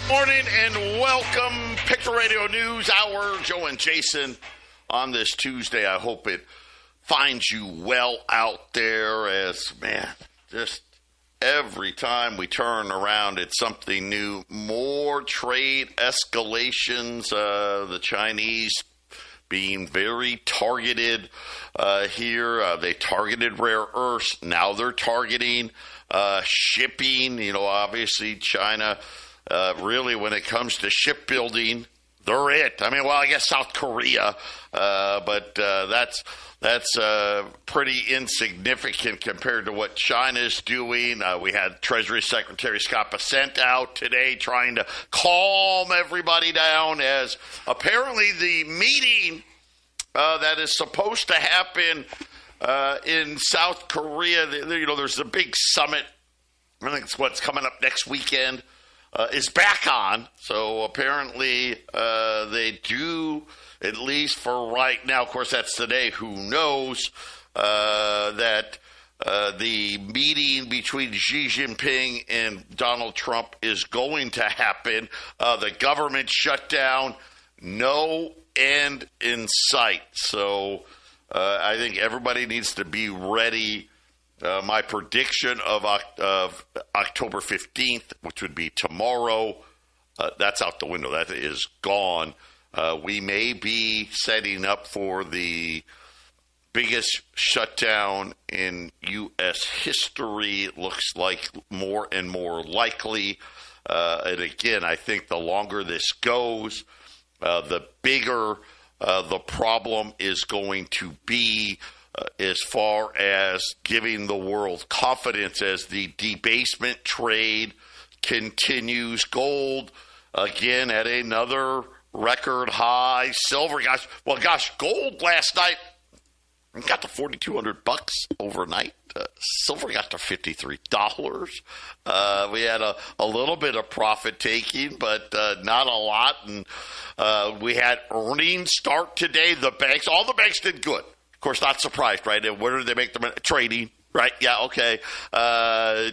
Morning and welcome. Pick the Radio News Hour. Joe and Jason on this Tuesday. I hope it finds you well out there as, man, just every time we turn around, it's something new. More trade escalations. The Chinese being very targeted here. They targeted rare earths. Now they're targeting shipping. You know, obviously China, really when it comes to shipbuilding, they're it. I mean, well, I guess South Korea, but that's pretty insignificant compared to what China's doing. We had Treasury Secretary Scott Bessent out today trying to calm everybody down as apparently the meeting that is supposed to happen in South Korea, there's a big summit. I think it's what's coming up next weekend. Is back on. So apparently they do, at least for right now, of course that's today, who knows, that the meeting between Xi Jinping and Donald Trump is going to happen. The government shutdown, no end in sight. So I think everybody needs to be ready. My prediction of October 15th, which would be tomorrow, that's out the window. That is gone. We may be setting up for the biggest shutdown in U.S. history. It looks like more and more likely. And again, I think the longer this goes, the bigger the problem is going to be. As far as giving the world confidence as the debasement trade continues. Gold, again, at another record high. Silver, gold last night got to $4,200 overnight. Silver got to $53. We had a little bit of profit taking, but not a lot. And we had earnings start today. All the banks did good. Of course, not surprised, right? And where did they make them? Trading, right? Yeah, okay.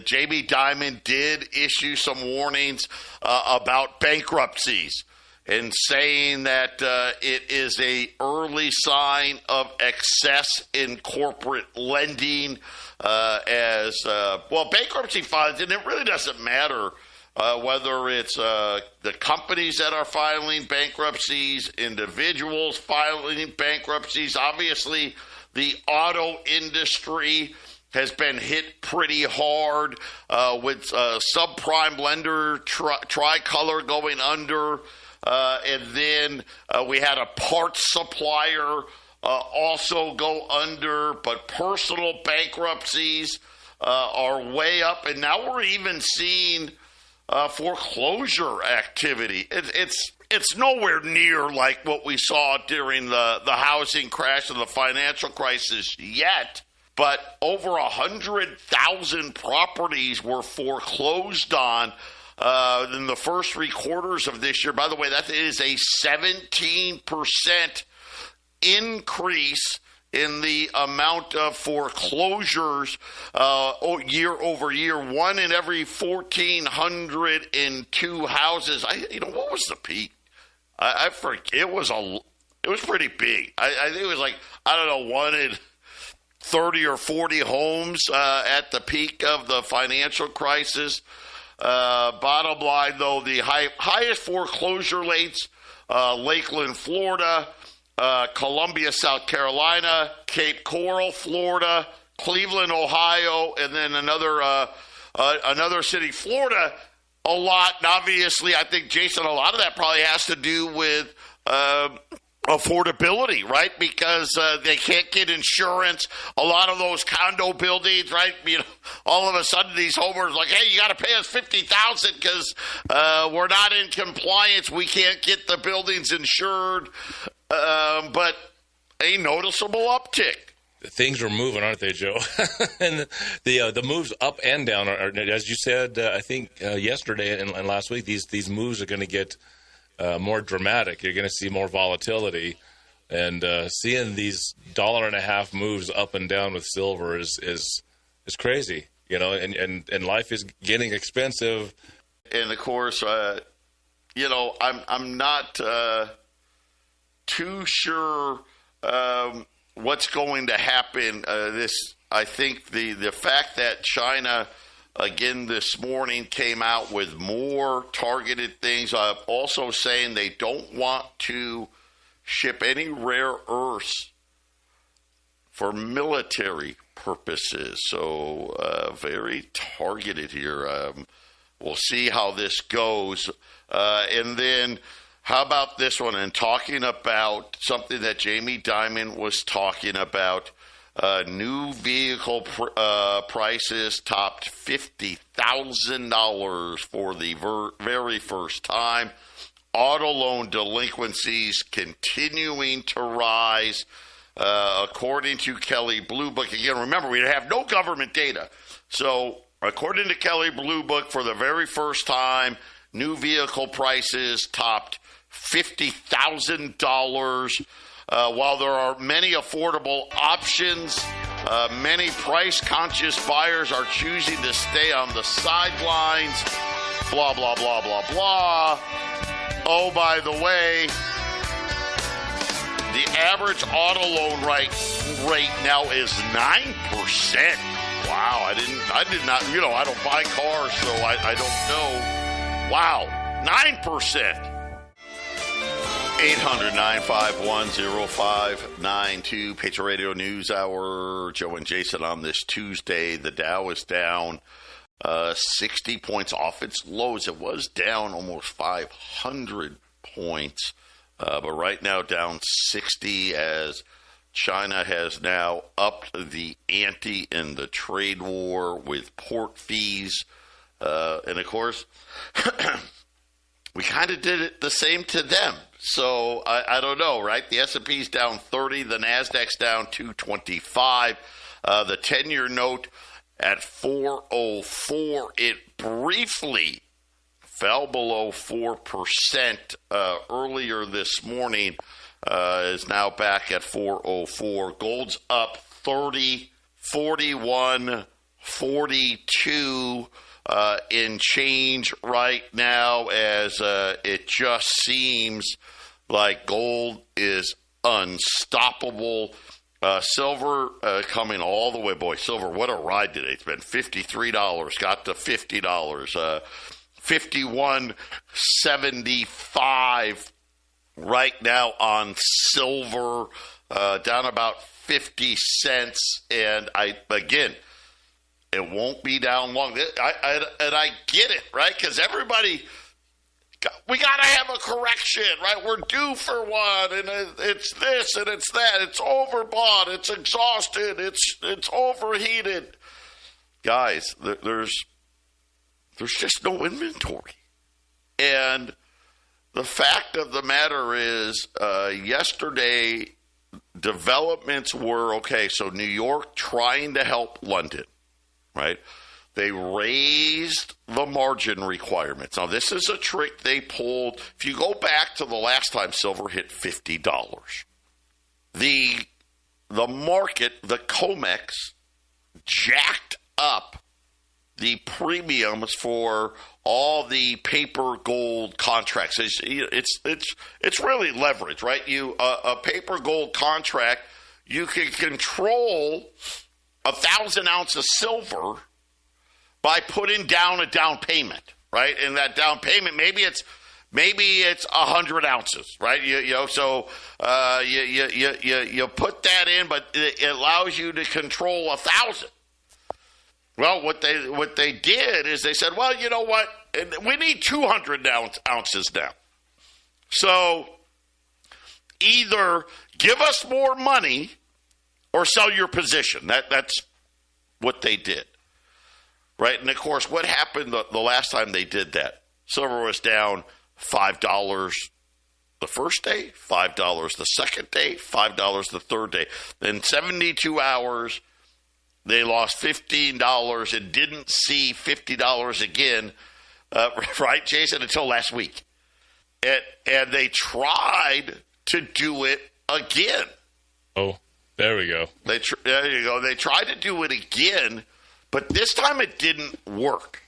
Jamie Dimon did issue some warnings about bankruptcies and saying that it is a early sign of excess in corporate lending bankruptcy funds, and it really doesn't matter whether it's the companies that are filing bankruptcies, individuals filing bankruptcies. Obviously, the auto industry has been hit pretty hard with subprime lender Tricolor going under. And then we had a parts supplier also go under. But personal bankruptcies are way up. And now we're even seeing foreclosure activity. It's nowhere near like what we saw during the housing crash and the financial crisis yet, but over 100,000 properties were foreclosed on in the first 3 quarters of this year. By the way, that is a 17% increase in the amount of foreclosures year over year. 1 in every 1,402 houses. What was the peak? I forget. It was pretty big. I think it was 1 in 30 or 40 homes at the peak of the financial crisis. Bottom line, though, the highest foreclosure rates, Lakeland, Florida, Columbia, South Carolina, Cape Coral, Florida, Cleveland, Ohio, and then another city, Florida, a lot. And obviously, I think, Jason, a lot of that probably has to do with affordability, right? Because they can't get insurance. A lot of those condo buildings, right? All of a sudden these homeowners are like, hey, you got to pay us $50,000 because we're not in compliance. We can't get the buildings insured. But a noticeable uptick. Things are moving, aren't they, Joe? And the moves up and down are, as you said, I think yesterday and last week, these moves are going to get more dramatic. You're going to see more volatility, and seeing these $1.50 moves up and down with silver is crazy, and life is getting expensive. And of course, I'm not too sure what's going to happen. I think the fact that China again this morning came out with more targeted things. Also saying they don't want to ship any rare earths for military purposes. So very targeted here. We'll see how this goes. And then how about this one? And talking about something that Jamie Dimon was talking about, new vehicle prices topped $50,000 for the very first time. Auto loan delinquencies continuing to rise. According to Kelley Blue Book, again, remember, we have no government data. So according to Kelley Blue Book, for the very first time, new vehicle prices topped $50,000. While there are many affordable options, many price-conscious buyers are choosing to stay on the sidelines. Blah, blah, blah, blah, blah. Oh, by the way, the average auto loan rate now is 9%. Wow, I did not, I don't buy cars, so I don't know. Wow, 9%. 800-951-0592, Patriot Radio News Hour. Joe and Jason on this Tuesday. The Dow is down 60 points off its lows. It was down almost 500 points, but right now down 60 as China has now upped the ante in the trade war with port fees. And, of course, we kind of did it the same to them. So I don't know, right? The S&P's down 30, the Nasdaq's down 225. The 10-year note at 4.04. It briefly fell below 4% earlier this morning. Is now back at 4.04. Gold's up 30, 41, 42. In change right now, as it just seems like gold is unstoppable. Silver coming all the way. Boy, silver, what a ride today. It's been $53, got to $50, $51.75 right now on silver, down about 50 cents. And again, it won't be down long. I get it, right? Because everybody, we got to have a correction, right? We're due for one, and it's this and it's that. It's overbought. It's exhausted. It's overheated. Guys, there's just no inventory. And the fact of the matter is, yesterday, developments were, okay, so New York trying to help London. Right? They raised the margin requirements. Now, this is a trick they pulled. If you go back to the last time silver hit $50, the market, the COMEX, jacked up the premiums for all the paper gold contracts. It's really leverage, right? A paper gold contract, you can control 1,000 ounces of silver by putting down a down payment, right? And that down payment, maybe it's 100 ounces, right? So you put that in, but it allows you to control 1,000. Well, what they did is they said, well, you know what? We need 200 ounces now. So either give us more money or sell your position. That's what they did, right? And, of course, what happened the last time they did that? Silver was down $5 the first day, $5 the second day, $5 the third day. In 72 hours, they lost $15 and didn't see $50 again, right, Jason, until last week. And they tried to do it again. Oh. There we go. There you go. They tried to do it again, but this time it didn't work.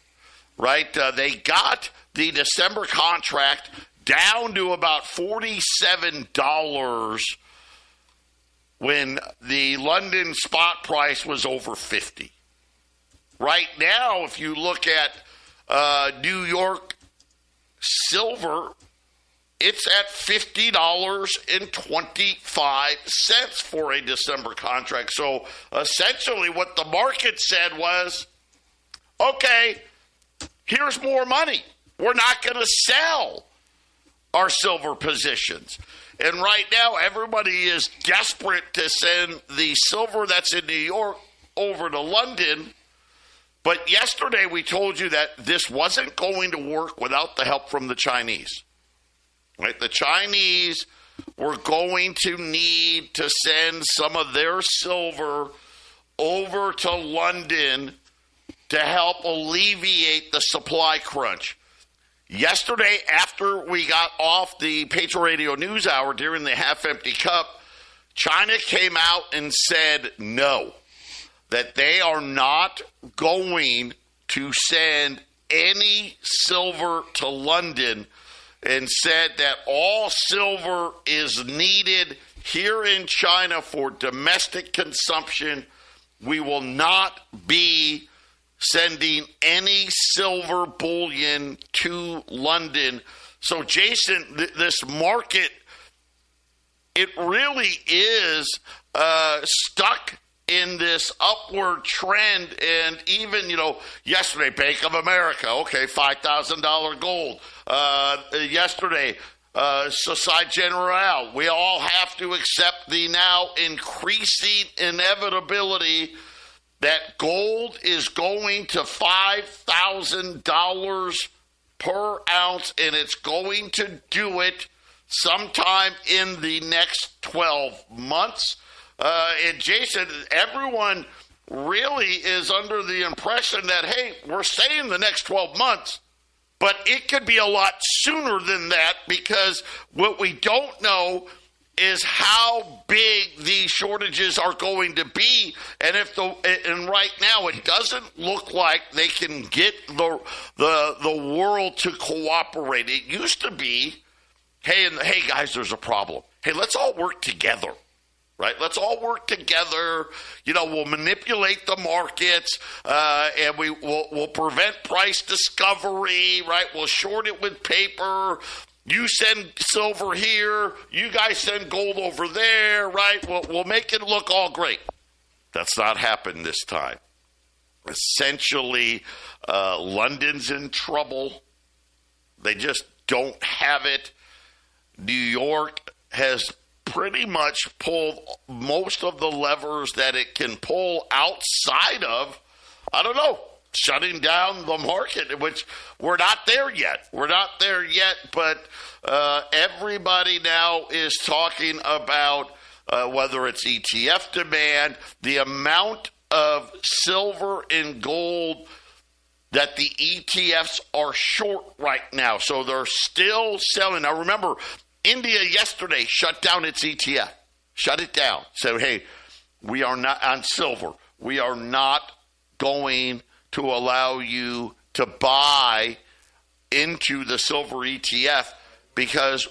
right? They got the December contract down to about $47 when the London spot price was over 50. Right now, if you look at New York silver, it's at $50.25 for a December contract. So essentially what the market said was, okay, here's more money. We're not going to sell our silver positions. And right now, everybody is desperate to send the silver that's in New York over to London. But yesterday we told you that this wasn't going to work without the help from the Chinese. Right? The Chinese were going to need to send some of their silver over to London to help alleviate the supply crunch. Yesterday, after we got off the Patriot Radio News Hour during the half-empty cup, China came out and said no, that they are not going to send any silver to London, and said that all silver is needed here in China for domestic consumption. We will not be sending any silver bullion to London. So, Jason, this market, it really is stuck in this upward trend. And even, yesterday, Bank of America, okay, $5,000 gold. Yesterday, Societe Generale, we all have to accept the now increasing inevitability that gold is going to $5,000 per ounce, and it's going to do it sometime in the next 12 months. And Jason, everyone really is under the impression that, hey, we're staying the next 12 months, but it could be a lot sooner than that, because what we don't know is how big these shortages are going to be. And and right now it doesn't look like they can get the world to cooperate. It used to be, hey guys, there's a problem. Hey, let's all work together. Right? Let's all work together. We'll manipulate the markets, and we'll prevent price discovery, right? We'll short it with paper. You send silver here. You guys send gold over there, right? We'll make it look all great. That's not happened this time. Essentially, London's in trouble. They just don't have it. New York has pretty much pulled most of the levers that it can pull outside of, shutting down the market, which we're not there yet. But everybody now is talking about whether it's ETF demand, the amount of silver and gold that the ETFs are short right now. So they're still selling. Now remember, India yesterday shut down its ETF. Shut it down. Said, hey, we are not on silver. We are not going to allow you to buy into the silver ETF because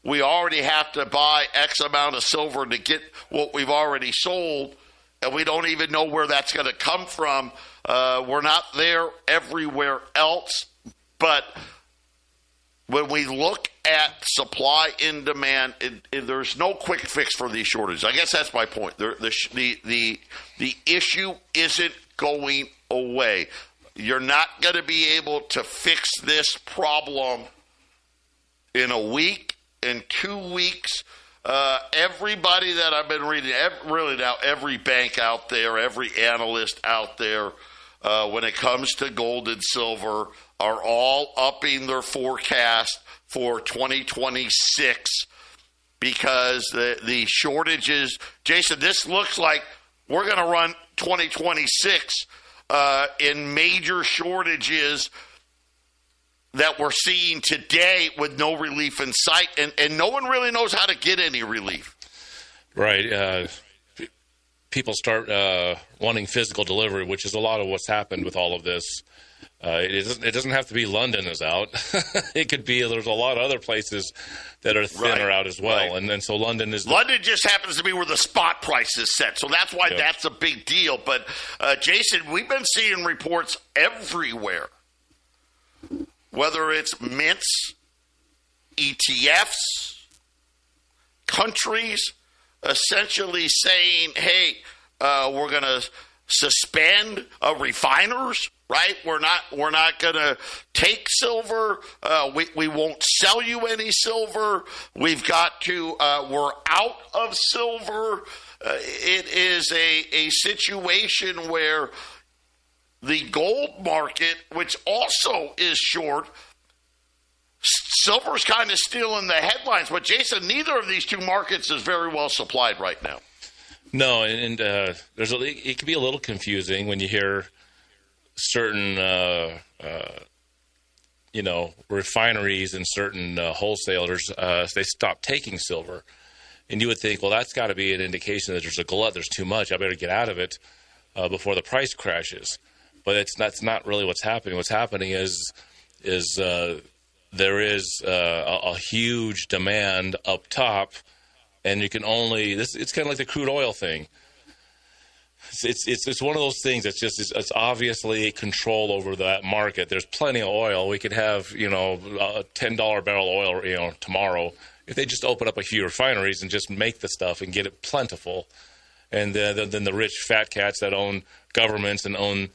we already have to buy X amount of silver to get what we've already sold, and we don't even know where that's going to come from. We're not there everywhere else, but when we look at supply and demand, there's no quick fix for these shortages. I guess that's my point. The issue isn't going away. You're not going to be able to fix this problem in a week, in 2 weeks. Everybody that I've been reading, every bank out there, every analyst out there, when it comes to gold and silver, are all upping their forecast for 2026 because the shortages. Jason, this looks like we're going to run 2026 in major shortages that we're seeing today with no relief in sight, and no one really knows how to get any relief. Right. People start wanting physical delivery, which is a lot of what's happened with all of this. It doesn't have to be London is out. It could be there's a lot of other places that are thinner out as well, and then so London just happens to be where the spot price is set, so that's why that's a big deal. But Jason, we've been seeing reports everywhere, whether it's mints, ETFs, countries, essentially saying, "Hey, we're going to suspend refiners." Right, we're not going to take silver. We won't sell you any silver. We've got to. We're out of silver. It is a situation where the gold market, which also is short, silver's kind of still in the headlines. But Jason, neither of these two markets is very well supplied right now. No, and it can be a little confusing when you hear certain, refineries and certain wholesalers, they stop taking silver. And you would think, well, that's got to be an indication that there's a glut, there's too much, I better get out of it before the price crashes. But that's not really what's happening. What's happening is there is a huge demand up top, and you can only, it's kind of like the crude oil thing. It's one of those things that's just it's obviously control over that market. There's plenty of oil. We could have a $10 barrel oil tomorrow if they just open up a few refineries and just make the stuff and get it plentiful. And then the rich fat cats that own governments and own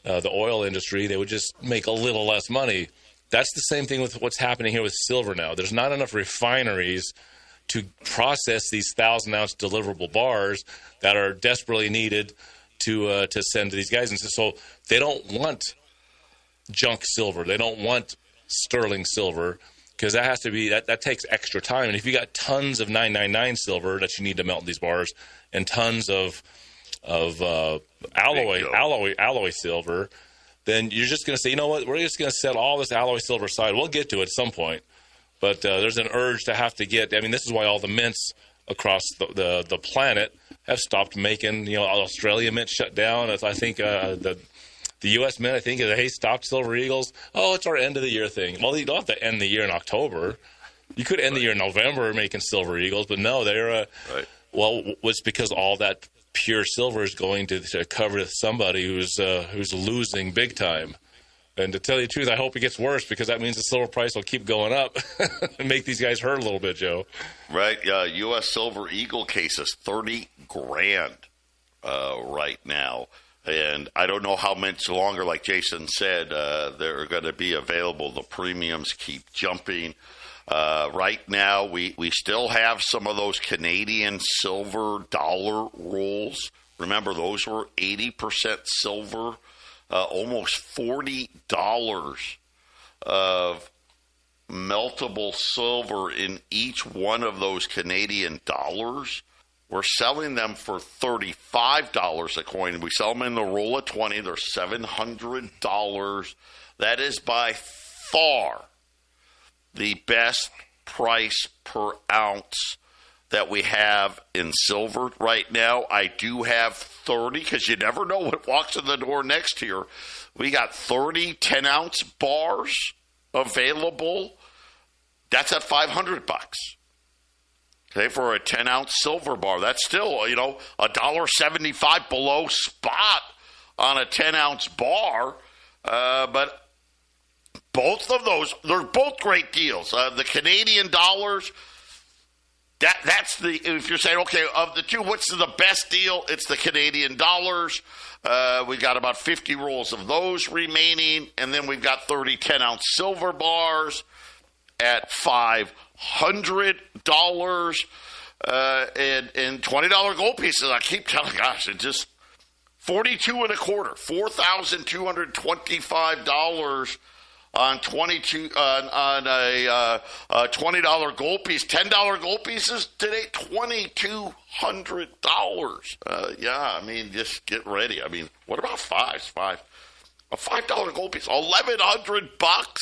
the oil industry, they would just make a little less money. That's the same thing with what's happening here with silver now. There's not enough refineries to process these 1,000-ounce deliverable bars that are desperately needed to send to these guys. And so they don't want junk silver. They don't want sterling silver because that has to be that takes extra time. And if you got tons of 999 silver that you need to melt in these bars and tons of alloy silver, then you're just going to say, you know what, we're just going to set all this alloy silver aside. We'll get to it at some point. But there's an urge to have to get. I mean, this is why all the mints across the planet have stopped making. Australia mint shut down. I think the U.S. mint, I think, they stopped Silver Eagles. Oh, it's our end of the year thing. Well, you don't have to end the year in October. You could end the year in November making Silver Eagles, but no, they're well, it's because all that pure silver is going to cover somebody who's losing big time. And to tell you the truth, I hope it gets worse because that means the silver price will keep going up and make these guys hurt a little bit, Joe. Right. U.S. Silver Eagle case is $30,000 right now. And I don't know how much longer, like Jason said, they're going to be available. The premiums keep jumping. Right now, we still have some of those Canadian silver dollar rolls. Remember, those were 80% silver. Almost $40 of meltable silver in each one of those Canadian dollars. We're selling them for $35 a coin. We sell them in the roll of 20. They're $700. That is by far the best price per ounce that we have in silver right now. I do have 30, because you never know what walks in the door next year. We got 30 10-ounce bars available. That's at $500. Okay, for a 10-ounce silver bar. That's still, $1.75 below spot on a 10-ounce bar. But both of those, they're both great deals. The Canadian dollars, that's if you're saying, okay, of the two, what's the best deal? It's the Canadian dollars. We've got about 50 rolls of those remaining, and then we've got 30 10-ounce silver bars at $500 and $20 gold pieces. I keep telling, gosh, it just $42.25, $4,225 on a $20 gold piece. $10 gold pieces today, $2,200. Yeah, I mean, just get ready. I mean, what about fives? A $5 gold piece, $1,100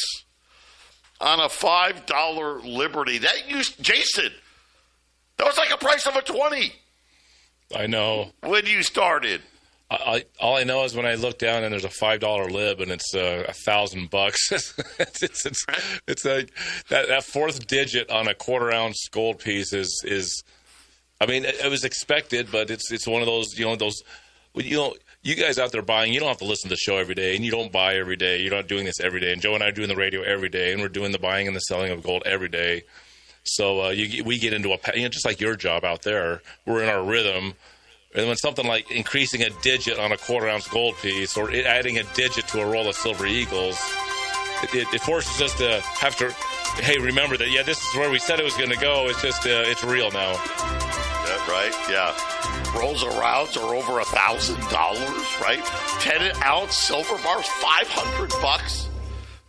on a $5 Liberty. Jason, that was like a price of a 20. I know. When you started. All I know is when I look down and there's a $5 lib and it's $1,000. it's like that fourth digit on a quarter-ounce gold piece is. I mean, it was expected, but it's one of those you guys out there buying, you don't have to listen to the show every day, and you don't buy every day. You're not doing this every day. And Joe and I are doing the radio every day, and we're doing the buying and the selling of gold every day. So we get into just like your job out there, we're in our rhythm. And when something like increasing a digit on a quarter-ounce gold piece or adding a digit to a roll of Silver Eagles, it forces us to have to, hey, remember that, this is where we said it was going to go. It's just, it's real now. Right? Yeah. Rolls of rounds are over $1,000, right? 10-ounce silver bars, $500.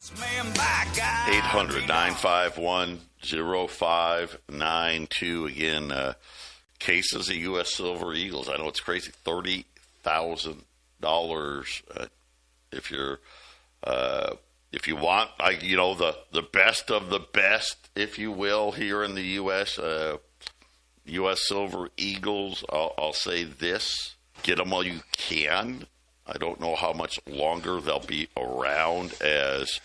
800-951-0592. Again, cases of U.S. Silver Eagles. I know it's crazy. $30,000. If you want, the best of the best, if you will, here in the U.S. U.S. Silver Eagles. I'll say this: get them while you can. I don't know how much longer they'll be around, as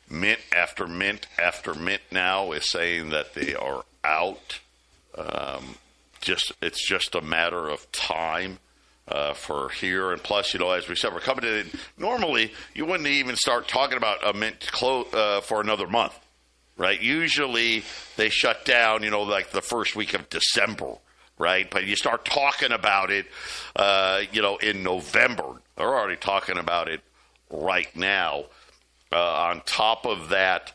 mint after mint after mint now is saying that they are out. It's just a matter of time for here. And plus, as we said, we're coming in. Normally, you wouldn't even start talking about a mint for another month, right? Usually, they shut down, like the first week of December, right? But you start talking about it, in November. They're already talking about it right now. On top of that,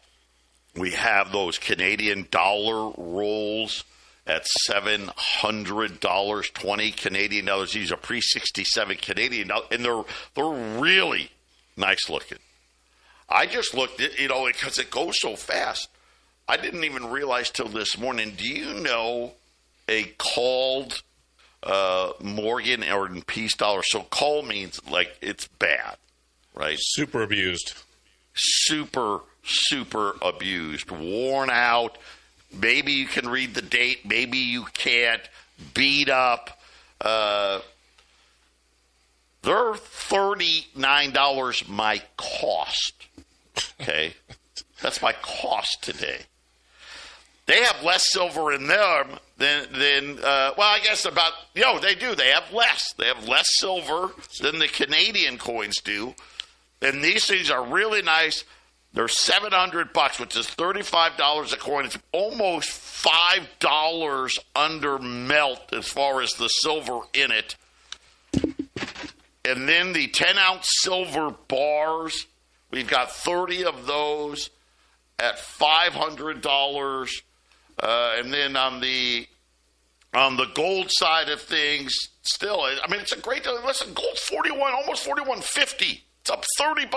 we have those Canadian dollar rolls at $700, 20 Canadian dollars. These are pre-67 Canadian dollars, and they're really nice looking. I just looked at, because it goes so fast. I didn't even realize till this morning. Do you know a called Morgan or Peace dollar? So call means like it's bad, right? Super abused. Super, super abused. Worn out. Maybe you can read the date. Maybe you can't. Beat up. They're $39 my cost. Okay? That's my cost today. They have less silver in them than I guess about, they do. They have less. They have less silver than the Canadian coins do. And these things are really nice. They're $700, which is $35 a coin. It's almost $5 under melt as far as the silver in it. And then the 10-ounce silver bars, we've got 30 of those at $500. And then on the gold side of things, still, it's a great deal. Listen, gold's almost $41.50. It's up $30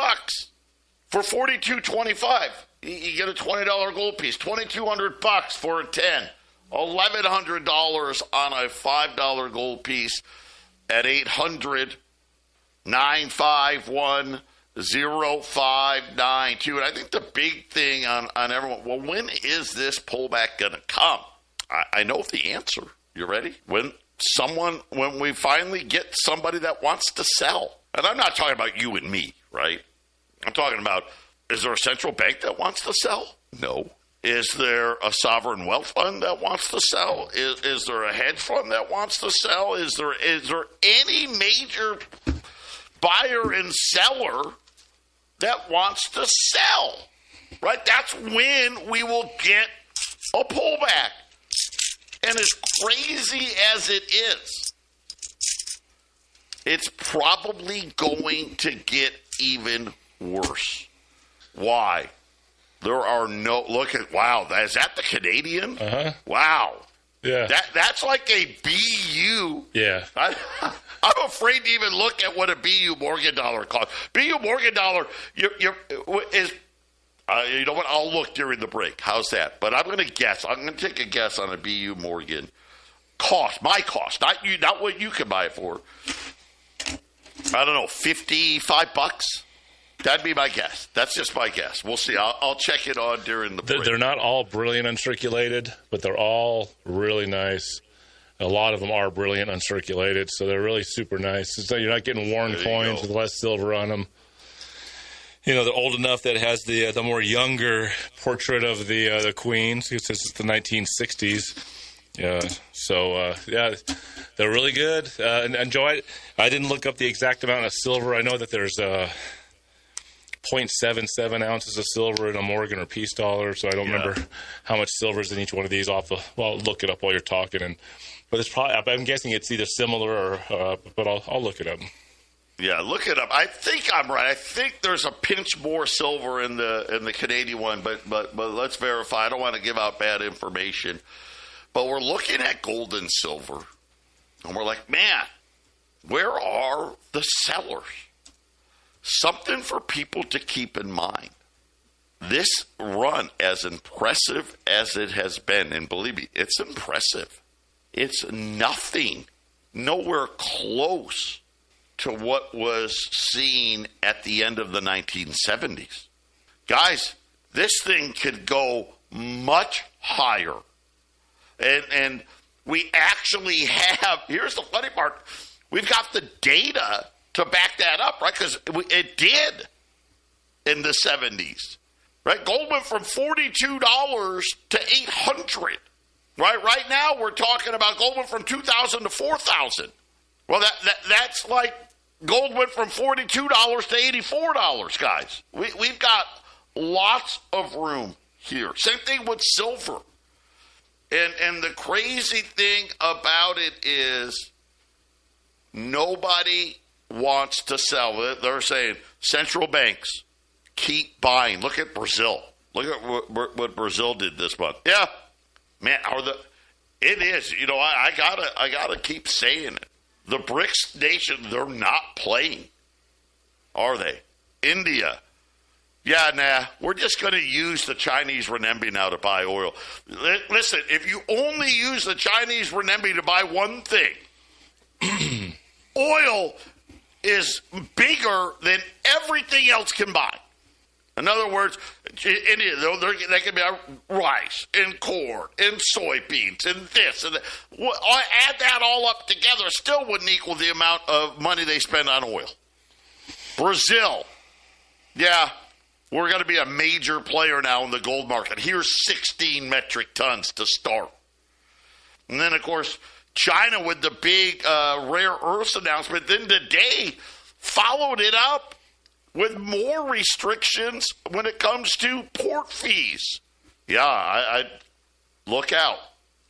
for $42.25. You get a $20 gold piece. $2,200 for a 10. $1,100 on a $5 gold piece at 800-951-0592. And I think the big thing on everyone, well, when is this pullback going to come? I know the answer. You ready? When we finally get somebody that wants to sell. And I'm not talking about you and me, right? I'm talking about, is there a central bank that wants to sell? No. Is there a sovereign wealth fund that wants to sell? Is there a hedge fund that wants to sell? Is there any major buyer and seller that wants to sell? Right? That's when we will get a pullback. And as crazy as it is, it's probably going to get even worse. Why? There are wow, is that the Canadian? Uh-huh. Wow. Yeah. That's like a BU. Yeah. I'm afraid to even look at what a BU Morgan dollar costs. BU Morgan dollar is, you know what? I'll look during the break. How's that? But I'm going to guess. I'm going to take a guess on a BU Morgan cost. My cost, not what you can buy it for. I don't know, $55? That'd be my guess. That's just my guess. We'll see. I'll check it on during the break. They're not all brilliant uncirculated, but they're all really nice. A lot of them are brilliant uncirculated, so they're really super nice. So you're not getting worn coins with less silver on them. They're old enough that it has the more younger portrait of the Queen, since it's the 1960s. They're really good. And enjoy it. I didn't look up the exact amount of silver. I know that there's 0.77 ounces of silver in a Morgan or Peace dollar, so I don't remember how much silver is in each one of these. I'll look it up while you're talking. But it's probably, I'm guessing it's either similar or, but I'll look it up. Yeah, look it up. I think I'm right. I think there's a pinch more silver in the Canadian one, but let's verify. I don't want to give out bad information. But we're looking at gold and silver, and we're like, man, where are the sellers? Something for people to keep in mind. This run, as impressive as it has been, and believe me, it's impressive. It's nothing, nowhere close to what was seen at the end of the 1970s. Guys, this thing could go much higher. And we actually have, here's the funny part, we've got the data to back that up, right? Because it did in the 70s, right? Gold went from $42 to $800, right? Right now we're talking about gold went from $2,000 to $4,000. Well, that's like gold went from $42 to $84, guys. We've got lots of room here. Same thing with silver. And the crazy thing about it is nobody wants to sell it. They're saying central banks keep buying. Look at Brazil. Look at what Brazil did this month. Yeah, man. It is. I gotta keep saying it. The BRICS nation, they're not playing, are they? India. Yeah, nah, we're just going to use the Chinese renminbi now to buy oil. Listen, if you only use the Chinese renminbi to buy one thing, oil is bigger than everything else can buy. In other words, India, they can buy rice and corn and soybeans and this and that. Add that all up together, still wouldn't equal the amount of money they spend on oil. Brazil, yeah. We're going to be a major player now in the gold market. Here's 16 metric tons to start. And then, of course, China with the big rare earths announcement. Then today followed it up with more restrictions when it comes to port fees. Yeah, I look out.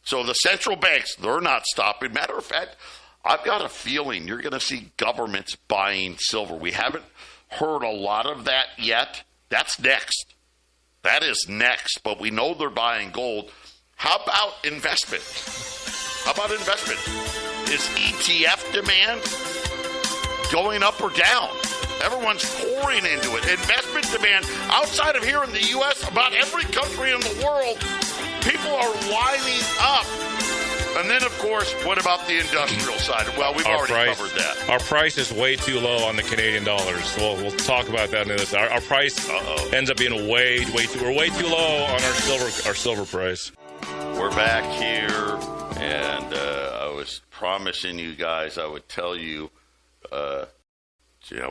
So the central banks, they're not stopping. Matter of fact, I've got a feeling you're going to see governments buying silver. We haven't heard a lot of that yet. That's next. That is next. But we know they're buying gold. How about investment? Is ETF demand going up or down? Everyone's pouring into it. Investment demand outside of here in the U.S., about every country in the world, people are lining up. And then, of course, what about the industrial side? Well, we've already covered that. Our price is way too low on the Canadian dollars. We'll talk about that in this. Our price ends up being way too low on our silver price. We're back here, and I was promising you guys I would tell you,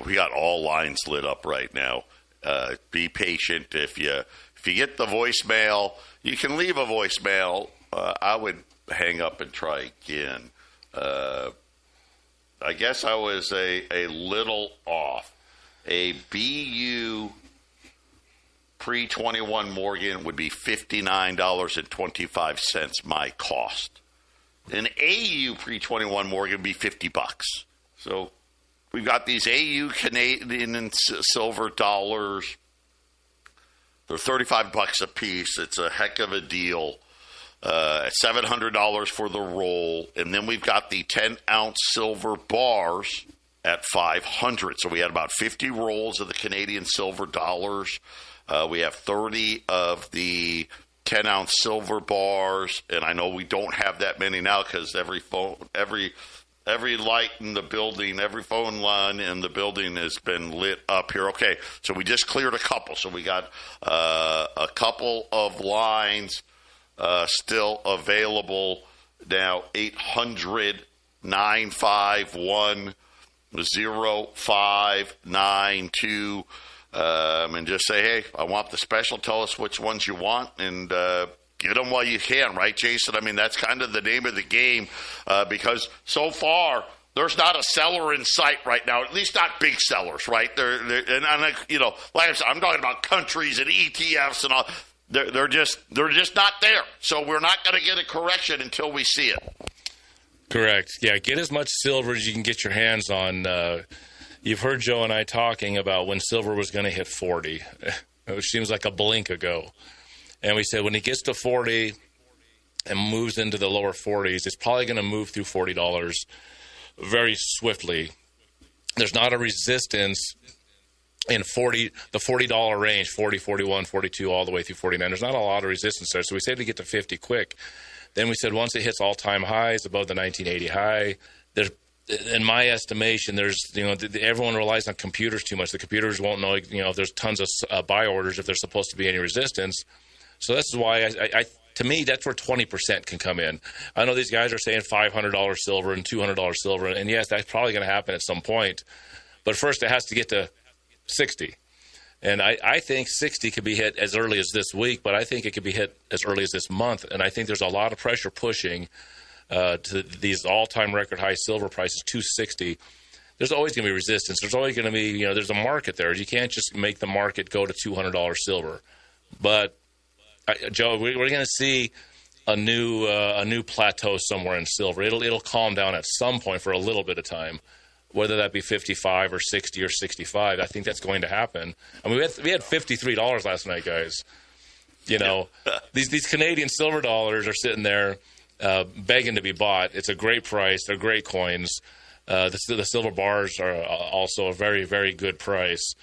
we got all lines lit up right now. Be patient. If you get the voicemail, you can leave a voicemail. I would hang up and try again. I guess I was a little off. A BU pre-21 Morgan would be $59.25 my cost. An AU pre-21 Morgan would be $50. So we've got these AU Canadian and silver dollars. They're $35 a piece. It's a heck of a deal. $700 for the roll, and then we've got the 10-ounce silver bars at $500. So we had about 50 rolls of the Canadian silver dollars. We have 30 of the 10-ounce silver bars, and I know we don't have that many now because every light in the building, every phone line in the building has been lit up here. Okay, so we just cleared a couple. So we got a couple of lines still available Now, 800-951-0592. And just say, hey, I want the special. Tell us which ones you want, and get them while you can, right, Jason? I mean, that's kind of the name of the game, because so far there's not a seller in sight right now, at least not big sellers, right? I'm talking about countries and ETFs and all. They're just not there. So we're not going to get a correction until we see it. Correct. Yeah, get as much silver as you can get your hands on. You've heard Joe and I talking about when silver was going to hit 40, which seems like a blink ago. And we said when it gets to 40 and moves into the lower 40s, it's probably going to move through $40 very swiftly. There's not a resistance in the $40 range, 40, 41, 42, all the way through 49. There's not a lot of resistance there. So we said to get to 50 quick. Then we said once it hits all-time highs above the 1980 high, there's, in my estimation, everyone relies on computers too much. The computers won't know, there's tons of buy orders if there's supposed to be any resistance. So this is why to me, that's where 20% can come in. I know these guys are saying $500 silver and $200 silver, and yes, that's probably going to happen at some point. But first, it has to get to 60. And I think 60 could be hit as early as this week, but I think it could be hit as early as this month. And I think there's a lot of pressure pushing to these all-time record high silver prices, 260. There's always going to be resistance. There's always going to be, there's a market there. You can't just make the market go to $200 silver. But Joe, we're going to see a new plateau somewhere in silver. It'll calm down at some point for a little bit of time, whether that be 55 or 60 or 65. I think that's going to happen. I mean, we had $53 last night, guys. These Canadian silver dollars are sitting there begging to be bought. It's a great price. They're great coins. The silver bars are also a very, very good price.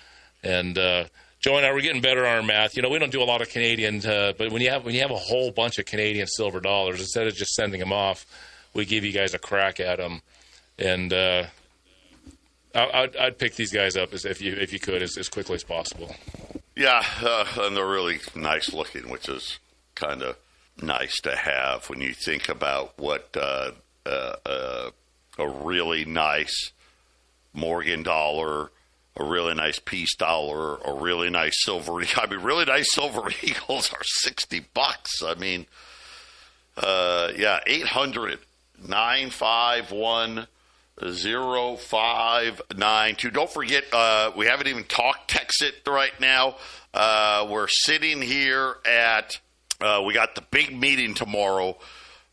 And Joe and I, we're getting better on our math. We don't do a lot of Canadian, but when you have a whole bunch of Canadian silver dollars, instead of just sending them off, we give you guys a crack at them. And I'd pick these guys up if you could as quickly as possible. Yeah, and they're really nice looking, which is kind of nice to have when you think about what a really nice Morgan dollar, a really nice peace dollar, a really nice silver. Really nice silver eagles are $60. I mean, 800-951-0592. Don't forget, we haven't even talked Texit right now. We're sitting here at, we got the big meeting tomorrow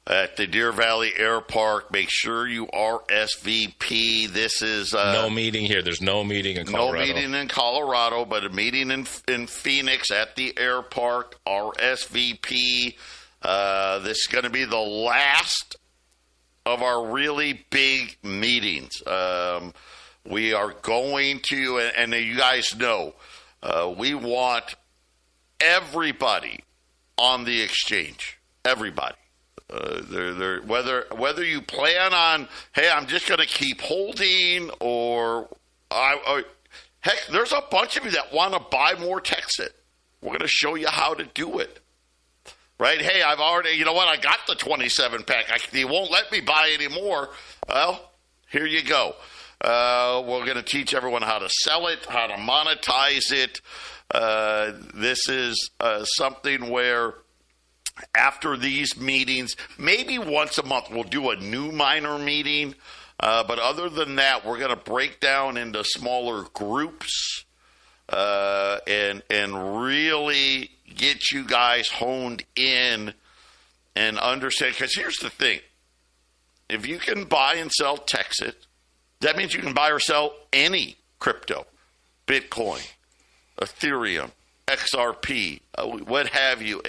at the Deer Valley Air Park. Make sure you RSVP. This is no meeting here. There's no meeting in Colorado. No meeting in Colorado, but a meeting in Phoenix at the air park. RSVP. This is going to be the last of our really big meetings. We are going to, and you guys know, we want everybody on the exchange. Everybody. Whether you plan on, hey, I'm just going to keep holding, or heck, there's a bunch of you that want to buy more Texit. We're going to show you how to do it. Right? Hey, I've already, I got the 27-pack. You won't let me buy any more. Well, here you go. We're going to teach everyone how to sell it, how to monetize it. This is something where after these meetings, maybe once a month, we'll do a new miner meeting. But other than that, we're going to break down into smaller groups and really get you guys honed in and understand. Because here's the thing. If you can buy and sell Texit, that means you can buy or sell any crypto, Bitcoin, Ethereum, XRP, what have you,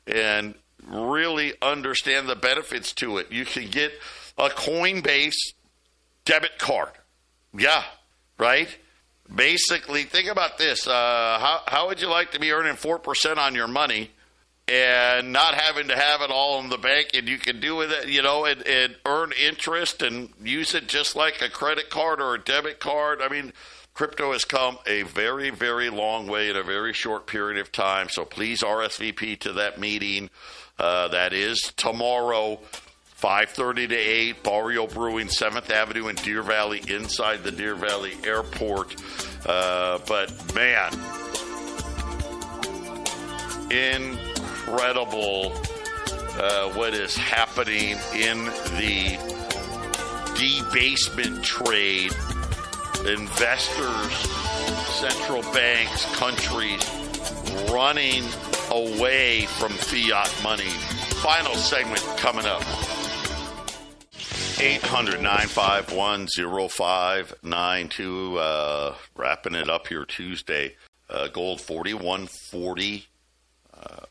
and really understand the benefits to it. You can get a Coinbase debit card. Yeah, right? Basically, think about this. How would you like to be earning 4% on your money and not having to have it all in the bank, and you can do with it, and earn interest and use it just like a credit card or a debit card? I mean, crypto has come a very, very long way in a very short period of time. So please RSVP to that meeting. That is tomorrow 5:30 to 8, Barrio Brewing, 7th Avenue in Deer Valley, inside the Deer Valley Airport. But, man, incredible what is happening in the debasement trade. Investors, central banks, countries running away from fiat money. Final segment coming up. 800-951-0592. Wrapping it up here Tuesday. Gold $41.40,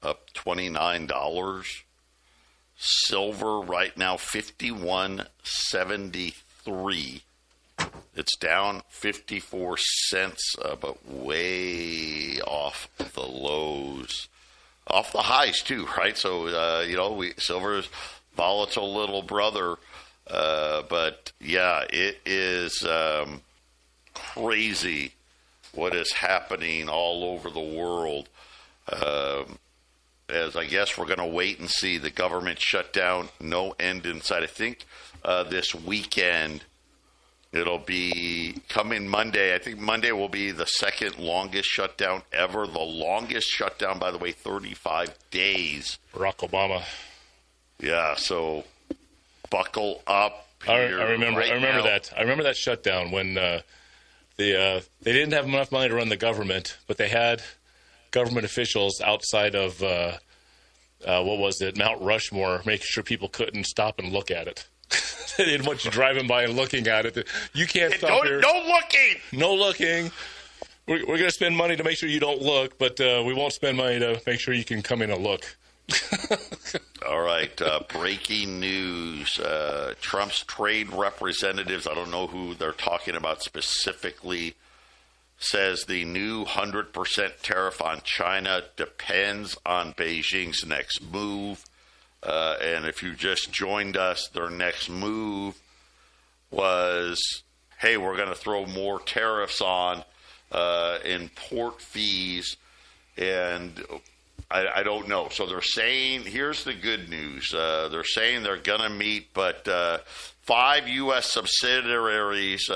up $29. Silver right now $51.73. It's down 54 cents, but way off the lows. Off the highs, too, right? So, silver's volatile little brother. But, yeah, it is crazy what is happening all over the world. As I guess we're going to wait and see the government shutdown, no end in sight. I think this weekend it'll be coming Monday. I think Monday will be the second longest shutdown ever. The longest shutdown, by the way, 35 days. Barack Obama. Yeah, so buckle up. I remember that. I remember that shutdown when they didn't have enough money to run the government, but they had government officials outside of Mount Rushmore, making sure people couldn't stop and look at it. They didn't want you driving by and looking at it. You can't stop here. No looking. No looking. We're going to spend money to make sure you don't look, but we won't spend money to make sure you can come in and look. All right. Breaking news. Trump's trade representatives, I don't know who they're talking about specifically, says the new 100% tariff on China depends on Beijing's next move. And if you just joined us, their next move was, hey, we're going to throw more tariffs on import fees. And I don't know. So they're saying, here's the good news. They're saying they're going to meet, but 5 U.S. subsidiaries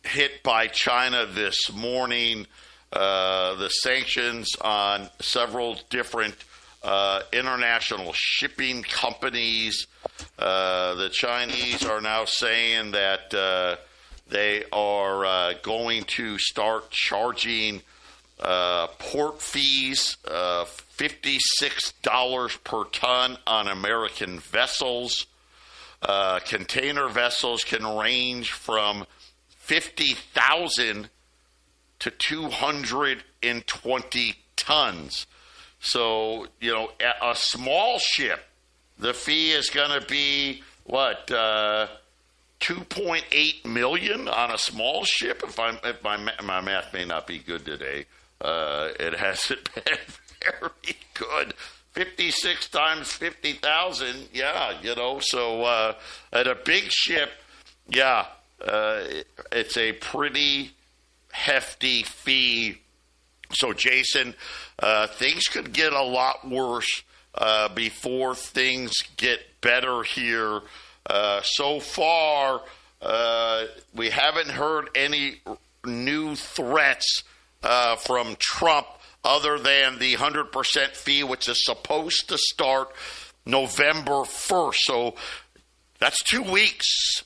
hit by China this morning. The sanctions on several different international shipping companies. The Chinese are now saying that they are going to start charging port fees, $56 per ton on American vessels. Container vessels can range from 50,000 to 220 tons. So, a small ship, the fee is going to be, $2.8 million on a small ship? If my math may not be good today, it hasn't been very good. 56 times 50,000, so at a big ship, it's a pretty hefty fee. So, Jason, things could get a lot worse before things get better here. So far, we haven't heard any new threats from Trump other than the 100% fee, which is supposed to start November 1st. So that's 2 weeks.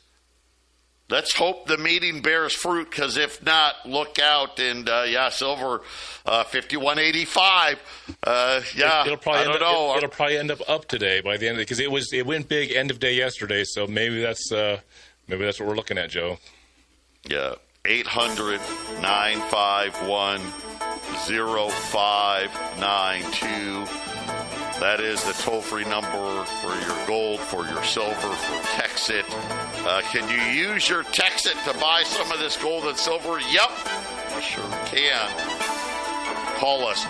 Let's hope the meeting bears fruit, because if not, look out. And, silver, 51.85. It'll probably end up today by the end of it, because it went big end of day yesterday. So maybe that's what we're looking at, Joe. Yeah. 800-951-0592. That is the toll-free number for your gold, for your silver, for Texit. Can you use your Texit to buy some of this gold and silver? Yep, you sure can. Call us